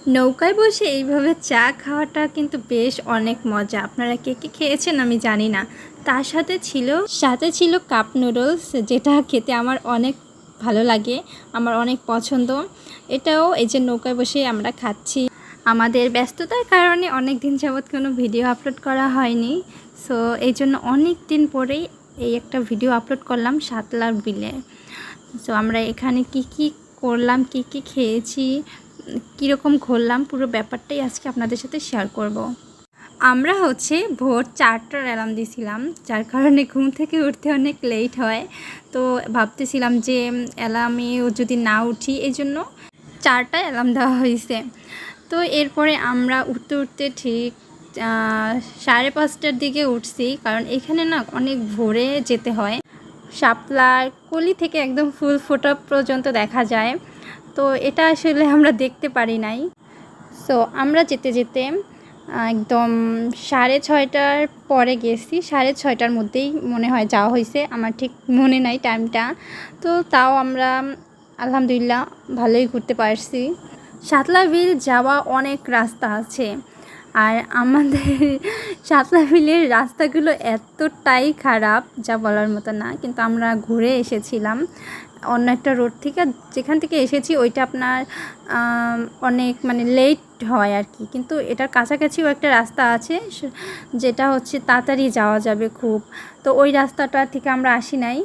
নৌকায় বসে এইভাবে চা খাওয়াটা কিন্তু বেশ অনেক মজা। আপনারা কে কে খেয়েছেন আমি জানি না। তার সাথে ছিল কাপ নুডলস, যেটা খেতে আমার অনেক ভালো লাগে, আমার অনেক পছন্দ। এটাও এই যে নৌকায় বসে আমরা খাচ্ছি। আমাদের ব্যস্ততার কারণে অনেক দিন যাবৎ কোনো ভিডিও আপলোড করা হয়নি। সো এই জন্য অনেক দিন পরেই এই একটা ভিডিও আপলোড করলাম সাতলার বিলে। সো আমরা এখানে কি করলাম, কি খেয়েছি, কীরকম ঘুরলাম, পুরো ব্যাপারটাই আজকে আপনাদের সাথে শেয়ার করব। আমরা ভোর 4টার অ্যালার্ম দিয়েছিলাম, যার কারণে ঘুম থেকে উঠতে অনেক লেট হয়। তো ভাবতেছিলাম যে অ্যালার্মে যদি না উঠি, এই জন্য 4টায় অ্যালার্ম দেওয়া হয়েছে। তো এরপরে আমরা উঠতে ঠিক 5:30টার দিকে উঠছি, কারণ এখানে না অনেক ভোরে যেতে হয়। শাপলার কলি থেকে একদম ফুল ফোটা পর্যন্ত দেখা যায়। তো এটা আসলে আমরা দেখতে পারি নাই। সো আমরা যেতে যেতে একদম 6:30টার পরে গেছি। 6:30টার মধ্যেই মনে হয় যাওয়া হয়েছে, আমার ঠিক মনে নাই টাইমটা। তো তাও আমরা আলহামদুলিল্লাহ ভালোই ঘুরতে পারছি। সাতলা বিল যাওয়া অনেক রাস্তা আছে, আর আমাদের সাতলা বিলের রাস্তাগুলো এতটাই খারাপ যা বলার মতো না। কিন্তু আমরা ঘুরে এসেছিলাম অন্য একটা রোড থেকে, যেখান থেকে এসেছি ওইটা আপনার অনেক লেট হয় আর কি। কিন্তু এটার কাছাকাছিও একটা রাস্তা আছে, যেটা তাড়াতাড়ি যাওয়া যাবে খুব। তো ওই রাস্তাটা থেকে আমরা আসি নাই।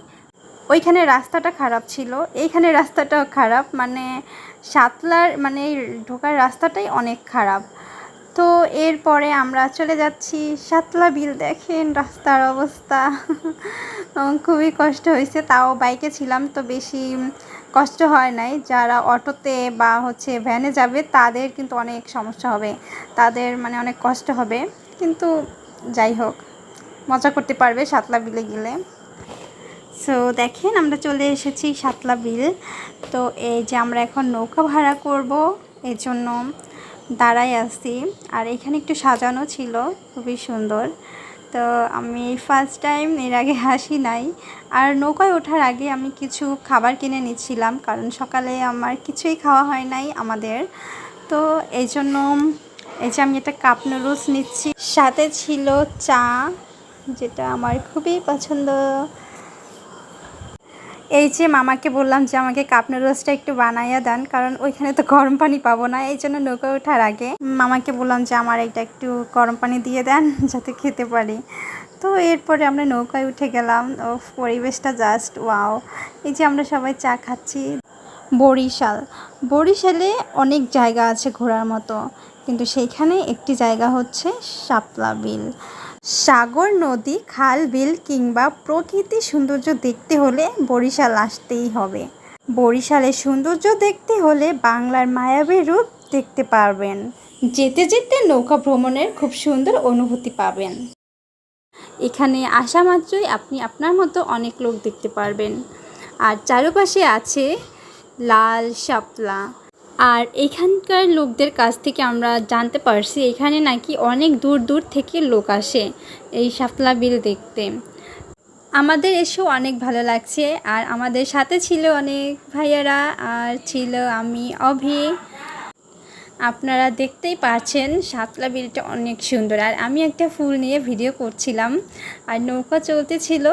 ওইখানে রাস্তাটা খারাপ ছিল, এইখানে রাস্তাটাও খারাপ, সাতলার ঢোকার রাস্তাটাই অনেক খারাপ। তো এরপরে আমরা চলে যাচ্ছি সাতলা বিল। দেখেন রাস্তার অবস্থা খুবই কষ্ট হয়েছে, তাও বাইকে ছিলাম তো বেশি কষ্ট হয় নাই। যারা অটোতে বা ভ্যানে যাবে তাদের কিন্তু অনেক সমস্যা হবে, তাদের অনেক কষ্ট হবে। কিন্তু যাই হোক, মজা করতে পারবে সাতলা বিলে গেলে। সো দেখেন আমরা চলে এসেছি সাতলা বিল। তো এই যে আমরা এখন নৌকা ভাড়া করব, এই জন্য দাঁড়াই আছি। আর এখানে একটু সাজানো ছিল, খুবই সুন্দর। তো আমি ফার্স্ট টাইম, এর আগে আসি নাই। আর নৌকায় ওঠার আগে আমি কিছু খাবার কিনে নিচ্ছিলাম, কারণ সকালে আমার কিছুই খাওয়া হয় নাই আমাদের। তো এই জন্য এই যে আমি একটা কাপ নুডলস নিচ্ছি, সাথে ছিল চা, যেটা আমার খুবই পছন্দ। এই যে মামাকে বললাম যে আমাকে কাপ নুডলসটা একটু বানাইয়া দেন, কারণ ওইখানে তো গরম পানি পাবো না। এই জন্য নৌকা ওঠার আগে মামাকে বললাম যে আমার এটা একটু গরম পানি দিয়ে দেন যাতে খেতে পারি। তো এরপরে আমরা নৌকায় উঠে গেলাম। ও পরিবেশটা জাস্ট ওয়াও। এই যে আমরা সবাই চা খাচ্ছি। বরিশালে অনেক জায়গা আছে ঘোরার মতো, কিন্তু সেইখানে একটি জায়গা শাপলা বিল। সাগর, নদী, খাল, বিল কিংবা প্রকৃতি সৌন্দর্য দেখতে হলে বরিশাল আসতেই হবে। বরিশালের সৌন্দর্য দেখতে হলে বাংলার মায়াবী রূপ দেখতে পারবেন। যেতে যেতে নৌকা ভ্রমণের খুব সুন্দর অনুভূতি পাবেন। এখানে আসা মাত্রই আপনি আপনার মতো অনেক লোক দেখতে পারবেন। আর চারপাশে আছে লাল শাপলা। আর এখানকার লোকদের কাছ থেকে আমরা জানতে পারছি এখানে নাকি অনেক দূর দূর থেকে লোক আসে এই শাপলা বিল দেখতে। আমাদের এসেও অনেক ভালো লাগছে। আর আমাদের সাথে ছিল অনেক ভাইয়ারা, আর ছিল আমি, অভি। আপনারা দেখতেই পাচ্ছেন শাপলা বিলটা অনেক সুন্দর। আর আমি একটা ফুল নিয়ে ভিডিও করছিলাম, আর নৌকা চলতেছিল,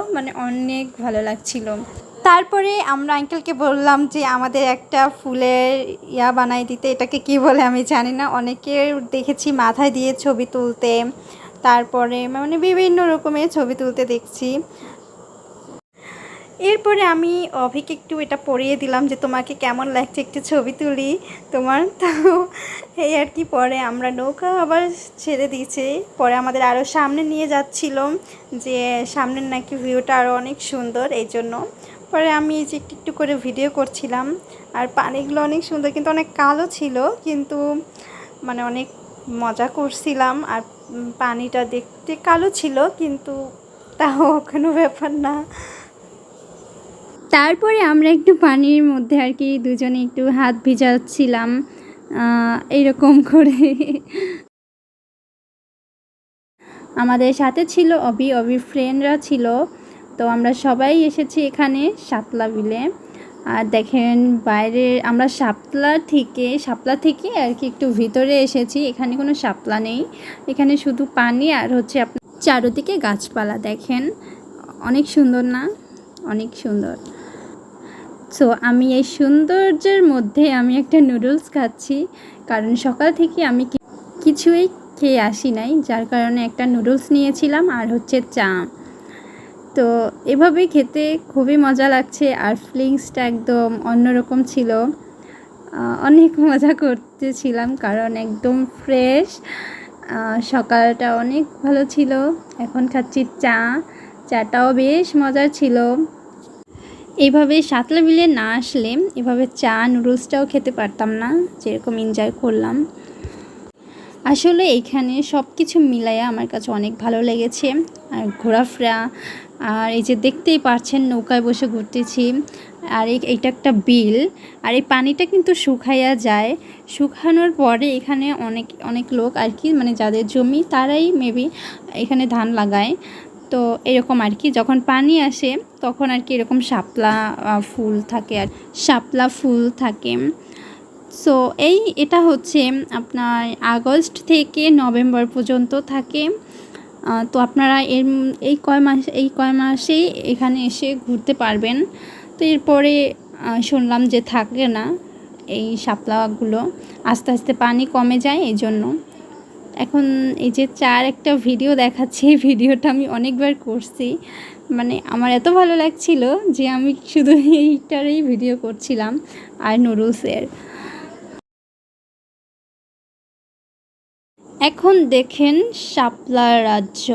অনেক ভালো লাগছিল। তারপরে আমরা আঙ্কেলকে বললাম যে আমাদের একটা ফুলের বানাই দিতে। এটাকে কি বলে আমি জানি না, অনেকের দেখেছি মাথায় দিয়ে ছবি তুলতে, তারপরে বিভিন্ন রকমের ছবি তুলতে দেখছি। এরপরে আমি অভিকে একটু এটা পরিয়ে দিলাম যে তোমাকে কেমন লাগছে, একটু ছবি তুলি তোমার। তো এই আর কি। পরে আমরা নৌকা আবার ছেড়ে দিয়েছে, পরে আমাদের আরও সামনে নিয়ে যাচ্ছিল, যে সামনের নাকি ভিউটা আরও অনেক সুন্দর। এই জন্য পরে আমি এই যে একটু একটু করে ভিডিও করছিলাম। আর পানিগুলো অনেক সুন্দর, কিন্তু অনেক কালো ছিল, কিন্তু অনেক মজা করছিলাম। আর পানিটা দেখতে কালো ছিল, কিন্তু তাও কোনো ব্যাপার না। তারপরে আমরা একটু পানির মধ্যে আর কি দুজনে একটু হাত ভিজাচ্ছিলাম এইরকম করে। আমাদের সাথে ছিল অভির ফ্রেন্ডরা ছিল। তো আমরা সবাই এসেছি এখানে শাপলা বিলে। আর দেখেন বাইরে আমরা শাপলা থেকে আর কি একটু ভিতরে এসেছি। এখানে কোনো শাপলা নেই, এখানে শুধু পানি আর হচ্ছে আপনার চারদিকে গাছপালা। দেখেন অনেক সুন্দর না? অনেক সুন্দর। সো আমি এই সৌন্দর্যের মধ্যে আমি একটা নুডলস খাচ্ছি, কারণ সকাল থেকে আমি কিছুই খেয়ে আসি নাই, যার কারণে একটা নুডলস নিয়েছিলাম আর হচ্ছে চা। তো এভাবে খেতে খুবই মজা লাগছে, আর ফিলিংসটা একদম অন্যরকম ছিল। অনেক মজা করতেছিলাম কারণ একদম ফ্রেশ, সকালটা অনেক ভালো ছিল। এখন খাচ্ছি চা, চাটাও বেশ মজার ছিল। এইভাবে সাতলা বিলে না আসলে এভাবে চা নুডলসটাও খেতে পারতাম না, যেরকম এনজয় করলাম। আসলে এইখানে সব কিছু মিলাইয়া আমার কাছে অনেক ভালো লেগেছে। আর ঘোরাফেরা, আর এই যে দেখতেই পাচ্ছেন নৌকায় বসে ঘুরতেছি, আর এইটা একটা বিল, আর এই পানিটা কিন্তু শুকাইয়া যায়। শুকানোর পরে এখানে অনেক অনেক লোক আর কি, মানে যাদের জমি তারাই মেবি এখানে ধান লাগায়। তো এরকম আর কি, যখন পানি আসে তখন আর কি এরকম শাপলা ফুল থাকে, আর শাপলা ফুল থাকে। সো এটা হচ্ছে আপনার আগস্ট থেকে নভেম্বর পর্যন্ত থাকে। তো আপনারা এই কয় মাসেই এখানে এসে ঘুরতে পারবেন। তো এরপরে শুনলাম যে থাকে না এই শাপলাগুলো, আস্তে আস্তে পানি কমে যায় এই জন্য। এখন এই যে চার একটা ভিডিও দেখাচ্ছি, এই ভিডিওটা আমি অনেকবার করছি, মানে আমার এত ভালো লাগছিল যে আমি শুধু এইটারই ভিডিও করছিলাম আর নুডলসের। এখন দেখেন শাপলা রাজ্য,